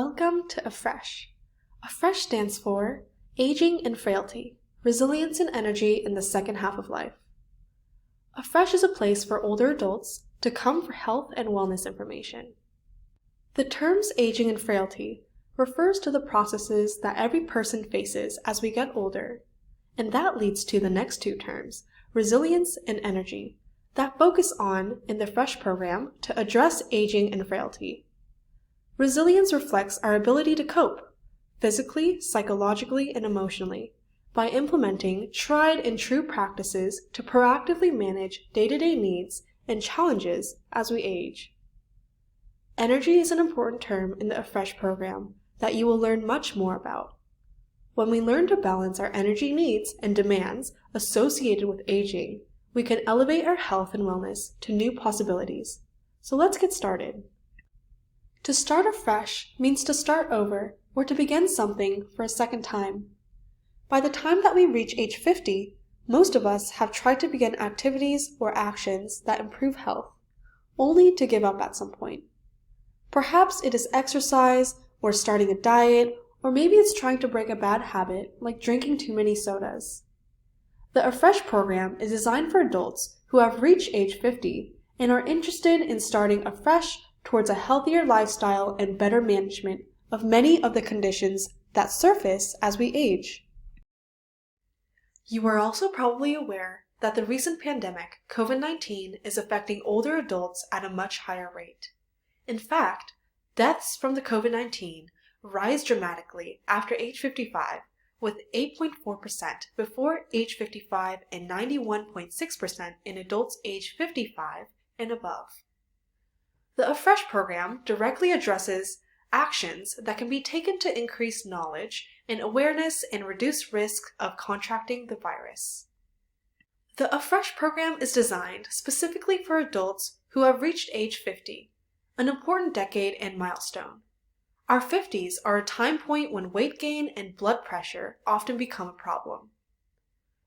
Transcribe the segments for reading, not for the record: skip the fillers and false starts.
Welcome to AFRESH. AFRESH stands for Aging and Frailty, Resilience and Energy in the Second Half of Life. AFRESH is a place for older adults to come for health and wellness information. The terms aging and frailty refers to the processes that every person faces as we get older, and that leads to the next two terms, resilience and energy, that focus on, in the AFRESH program, to address aging and frailty. Resilience reflects our ability to cope, physically, psychologically, and emotionally, by implementing tried and true practices to proactively manage day-to-day needs and challenges as we age. Energy is an important term in the AFRESH program that you will learn much more about. When we learn to balance our energy needs and demands associated with aging, we can elevate our health and wellness to new possibilities. So let's get started. To start afresh means to start over or to begin something for a second time. By the time that we reach age 50, most of us have tried to begin activities or actions that improve health, only to give up at some point. Perhaps it is exercise or starting a diet, or maybe it's trying to break a bad habit like drinking too many sodas. The AFRESH program is designed for adults who have reached age 50 and are interested in starting afresh towards a healthier lifestyle and better management of many of the conditions that surface as we age. You are also probably aware that the recent pandemic, COVID-19, is affecting older adults at a much higher rate. In fact, deaths from the COVID-19 rise dramatically after age 55, with 8.4% before age 55 and 91.6% in adults age 55 and above. The AFRESH program directly addresses actions that can be taken to increase knowledge and awareness and reduce risk of contracting the virus. The AFRESH program is designed specifically for adults who have reached age 50, an important decade and milestone. Our 50s are a time point when weight gain and blood pressure often become a problem.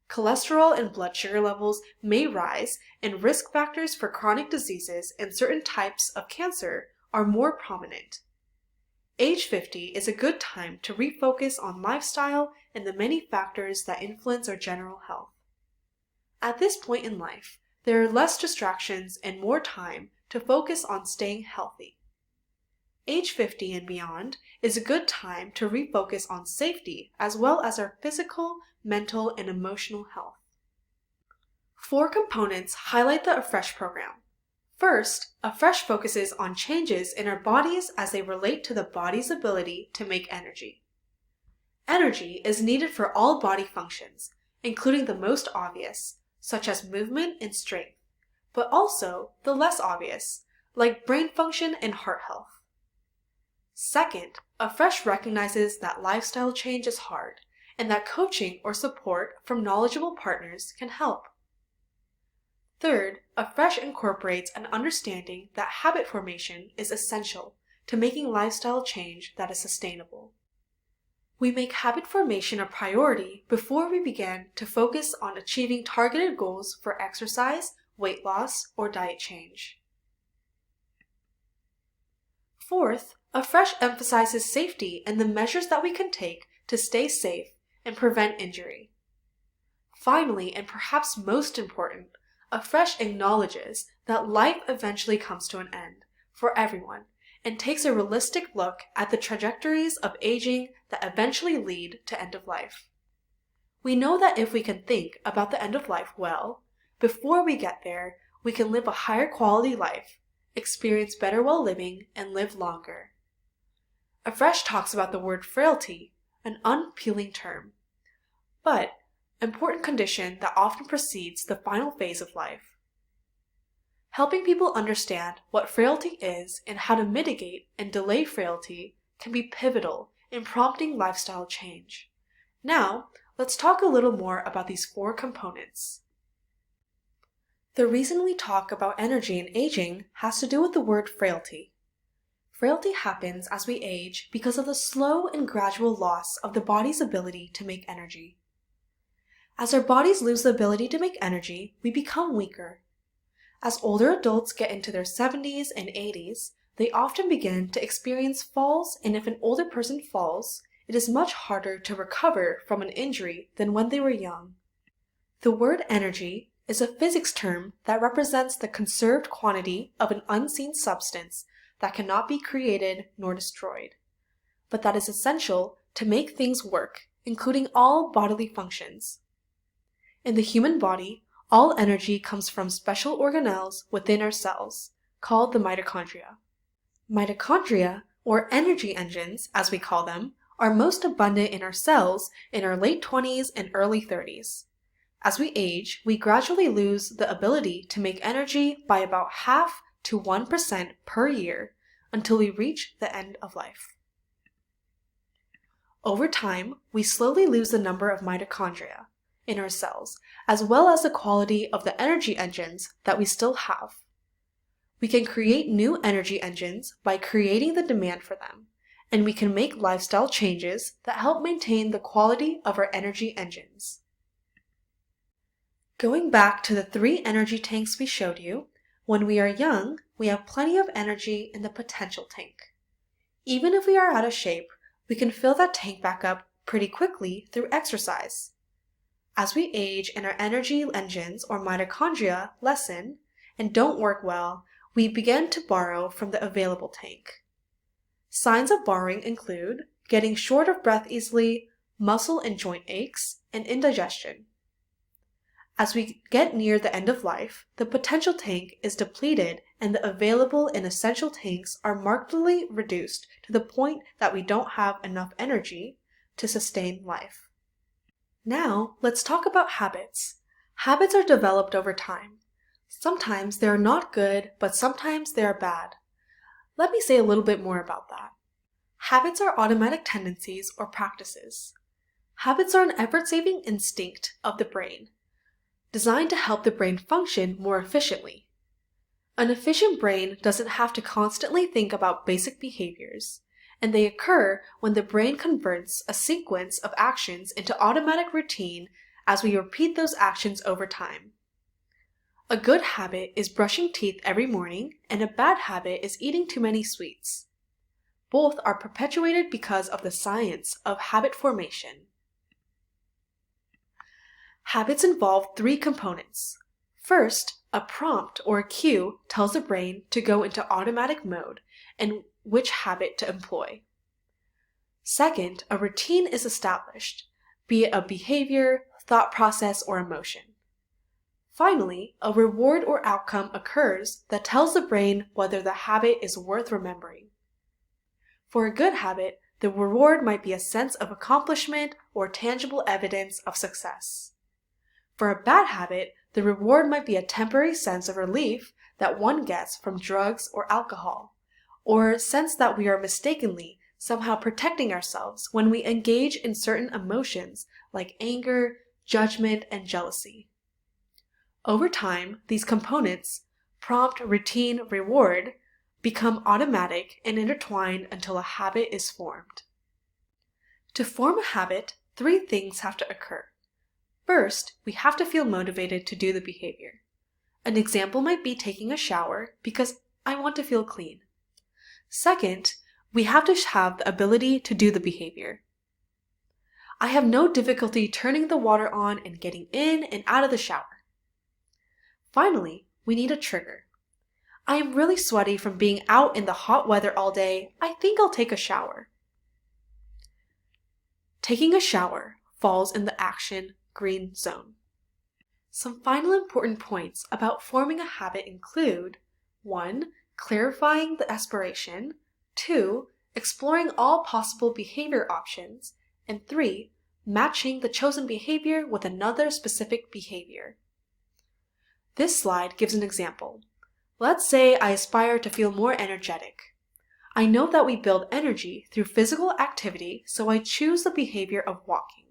Cholesterol and blood sugar levels may rise, and risk factors for chronic diseases and certain types of cancer are more prominent. Age 50 is a good time to refocus on lifestyle and the many factors that influence our general health. At this point in life, there are less distractions and more time to focus on staying healthy. Age 50 and beyond is a good time to refocus on safety as well as our physical, mental, and emotional health. 4 components highlight the AFRESH program. First, AFRESH focuses on changes in our bodies as they relate to the body's ability to make energy. Energy is needed for all body functions, including the most obvious, such as movement and strength, but also the less obvious, like brain function and heart health. Second, AFRESH recognizes that lifestyle change is hard, and that coaching or support from knowledgeable partners can help. Third, AFRESH incorporates an understanding that habit formation is essential to making lifestyle change that is sustainable. We make habit formation a priority before we begin to focus on achieving targeted goals for exercise, weight loss, or diet change. Fourth, AFRESH emphasizes safety and the measures that we can take to stay safe and prevent injury. Finally, and perhaps most important, AFRESH acknowledges that life eventually comes to an end for everyone and takes a realistic look at the trajectories of aging that eventually lead to end of life. We know that if we can think about the end of life well, before we get there, we can live a higher quality life, experience better while living, and live longer. AFRESH talks about the word frailty, an unappealing term, but important condition that often precedes the final phase of life. Helping people understand what frailty is and how to mitigate and delay frailty can be pivotal in prompting lifestyle change. Now, let's talk a little more about these 4 components. The reason we talk about energy and aging has to do with the word frailty. Frailty happens as we age because of the slow and gradual loss of the body's ability to make energy. As our bodies lose the ability to make energy, we become weaker. As older adults get into their 70s and 80s, they often begin to experience falls, and if an older person falls, it is much harder to recover from an injury than when they were young. The word energy is a physics term that represents the conserved quantity of an unseen substance that cannot be created nor destroyed, but that is essential to make things work, including all bodily functions. In the human body, all energy comes from special organelles within our cells, called the mitochondria. Mitochondria, or energy engines as we call them, are most abundant in our cells in our late 20s and early 30s. As we age, we gradually lose the ability to make energy by about half to 1% per year until we reach the end of life. Over time, we slowly lose the number of mitochondria in our cells, as well as the quality of the energy engines that we still have. We can create new energy engines by creating the demand for them, and we can make lifestyle changes that help maintain the quality of our energy engines. Going back to the 3 energy tanks we showed you, when we are young, we have plenty of energy in the potential tank. Even if we are out of shape, we can fill that tank back up pretty quickly through exercise. As we age and our energy engines or mitochondria lessen and don't work well, we begin to borrow from the available tank. Signs of borrowing include getting short of breath easily, muscle and joint aches, and indigestion. As we get near the end of life, the potential tank is depleted and the available and essential tanks are markedly reduced to the point that we don't have enough energy to sustain life. Now, let's talk about habits. Habits are developed over time. Sometimes they are not good, but sometimes they are bad. Let me say a little bit more about that. Habits are automatic tendencies or practices. Habits are an effort-saving instinct of the brain, designed to help the brain function more efficiently. An efficient brain doesn't have to constantly think about basic behaviors, and they occur when the brain converts a sequence of actions into automatic routine as we repeat those actions over time. A good habit is brushing teeth every morning, and a bad habit is eating too many sweets. Both are perpetuated because of the science of habit formation. Habits involve 3 components. First, a prompt or a cue tells the brain to go into automatic mode and which habit to employ. Second, a routine is established, be it a behavior, thought process, or emotion. Finally, a reward or outcome occurs that tells the brain whether the habit is worth remembering. For a good habit, the reward might be a sense of accomplishment or tangible evidence of success. For a bad habit, the reward might be a temporary sense of relief that one gets from drugs or alcohol, or a sense that we are mistakenly somehow protecting ourselves when we engage in certain emotions like anger, judgment, and jealousy. Over time, these components, prompt, routine, reward, become automatic and intertwined until a habit is formed. To form a habit, 3 things have to occur. First, we have to feel motivated to do the behavior. An example might be taking a shower because I want to feel clean. Second, we have to have the ability to do the behavior. I have no difficulty turning the water on and getting in and out of the shower. Finally, we need a trigger. I am really sweaty from being out in the hot weather all day. I think I'll take a shower. Taking a shower falls in the action green zone. Some final important points about forming a habit include 1. Clarifying the aspiration, 2. Exploring all possible behavior options, and 3. Matching the chosen behavior with another specific behavior. This slide gives an example. Let's say I aspire to feel more energetic. I know that we build energy through physical activity, so I choose the behavior of walking.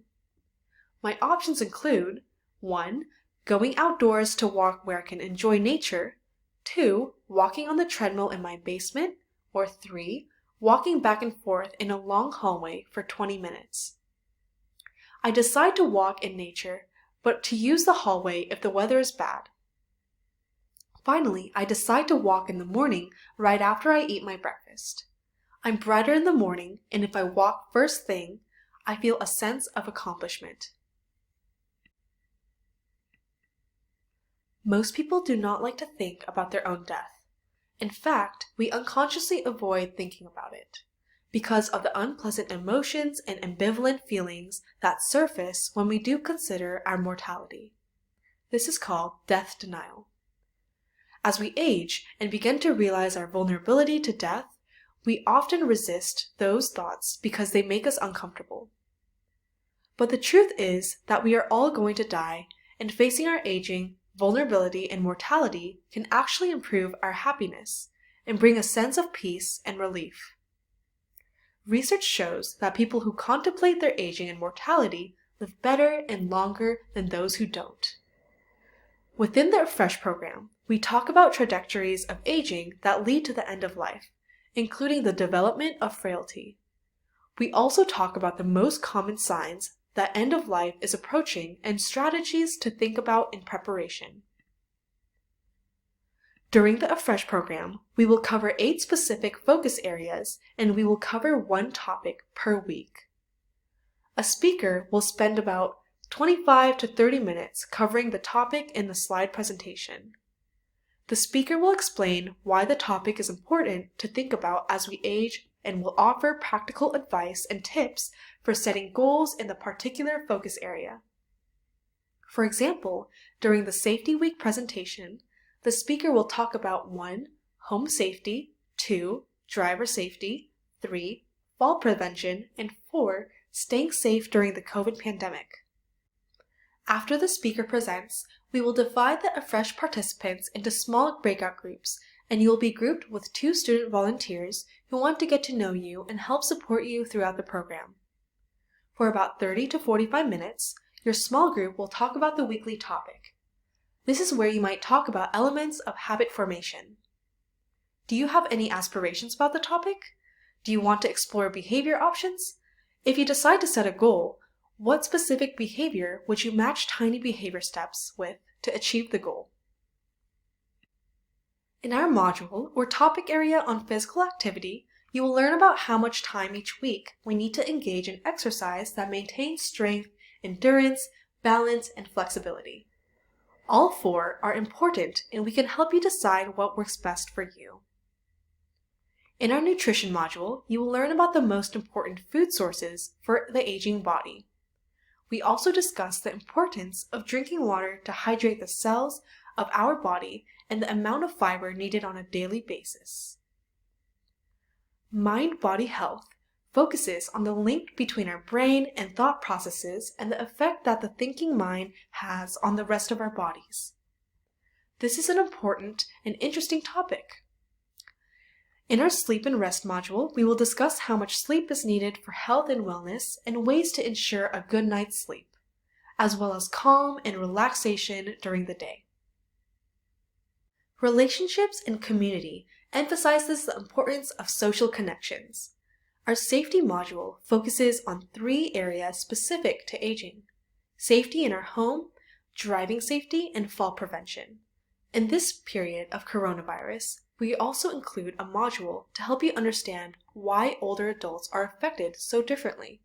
My options include 1. Going outdoors to walk where I can enjoy nature, 2. Walking on the treadmill in my basement, or 3. Walking back and forth in a long hallway for 20 minutes. I decide to walk in nature, but to use the hallway if the weather is bad. Finally, I decide to walk in the morning right after I eat my breakfast. I'm brighter in the morning, and if I walk first thing, I feel a sense of accomplishment. Most people do not like to think about their own death. In fact, we unconsciously avoid thinking about it because of the unpleasant emotions and ambivalent feelings that surface when we do consider our mortality. This is called death denial. As we age and begin to realize our vulnerability to death, we often resist those thoughts because they make us uncomfortable. But the truth is that we are all going to die, and facing our aging, vulnerability, and mortality can actually improve our happiness and bring a sense of peace and relief. Research shows that people who contemplate their aging and mortality live better and longer than those who don't. Within the Refresh program, we talk about trajectories of aging that lead to the end of life, including the development of frailty. We also talk about the most common signs that end of life is approaching and strategies to think about in preparation. During the Refresh program, we will cover 8 specific focus areas, and we will cover one topic per week. A speaker will spend about 25 to 30 minutes covering the topic in the slide presentation. The speaker will explain why the topic is important to think about as we age and will offer practical advice and tips for setting goals in the particular focus area. For example, during the Safety Week presentation, the speaker will talk about 1. Home safety, 2. Driver safety, 3. Fall prevention, and 4. Staying safe during the COVID pandemic. After the speaker presents, we will divide the Refresh participants into small breakout groups, and you will be grouped with 2 student volunteers who want to get to know you and help support you throughout the program. For about 30 to 45 minutes, your small group will talk about the weekly topic. This is where you might talk about elements of habit formation. Do you have any aspirations about the topic? Do you want to explore behavior options? If you decide to set a goal, what specific behavior would you match tiny behavior steps with to achieve the goal? In our module or topic area on physical activity, you will learn about how much time each week we need to engage in exercise that maintains strength, endurance, balance, and flexibility. All 4 are important, and we can help you decide what works best for you. In our nutrition module, you will learn about the most important food sources for the aging body. We also discuss the importance of drinking water to hydrate the cells of our body and the amount of fiber needed on a daily basis. Mind-body health focuses on the link between our brain and thought processes and the effect that the thinking mind has on the rest of our bodies. This is an important and interesting topic. In our sleep and rest module, we will discuss how much sleep is needed for health and wellness and ways to ensure a good night's sleep, as well as calm and relaxation during the day. Relationships and community emphasizes the importance of social connections. Our safety module focuses on 3 areas specific to aging: safety in our home, driving safety, and fall prevention. In this period of coronavirus, we also include a module to help you understand why older adults are affected so differently.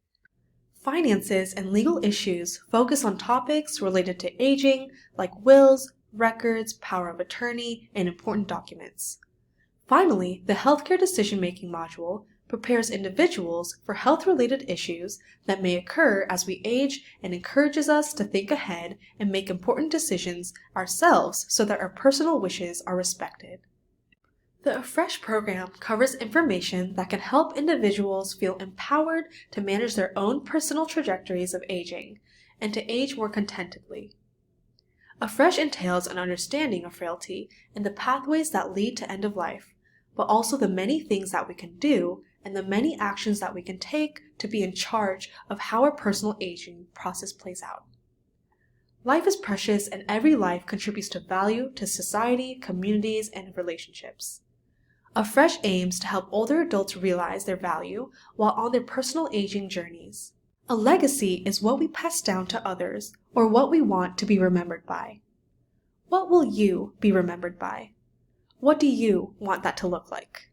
Finances and legal issues focus on topics related to aging, like wills, records, power of attorney, and important documents. Finally, the healthcare decision-making module prepares individuals for health-related issues that may occur as we age and encourages us to think ahead and make important decisions ourselves so that our personal wishes are respected. The Refresh program covers information that can help individuals feel empowered to manage their own personal trajectories of aging and to age more contentedly. Refresh entails an understanding of frailty and the pathways that lead to end of life, but also the many things that we can do and the many actions that we can take to be in charge of how our personal aging process plays out. Life is precious, and every life contributes to value to society, communities, and relationships. Refresh aims to help older adults realize their value while on their personal aging journeys. A legacy is what we pass down to others or what we want to be remembered by. what will you be remembered by? What do you want that to look like?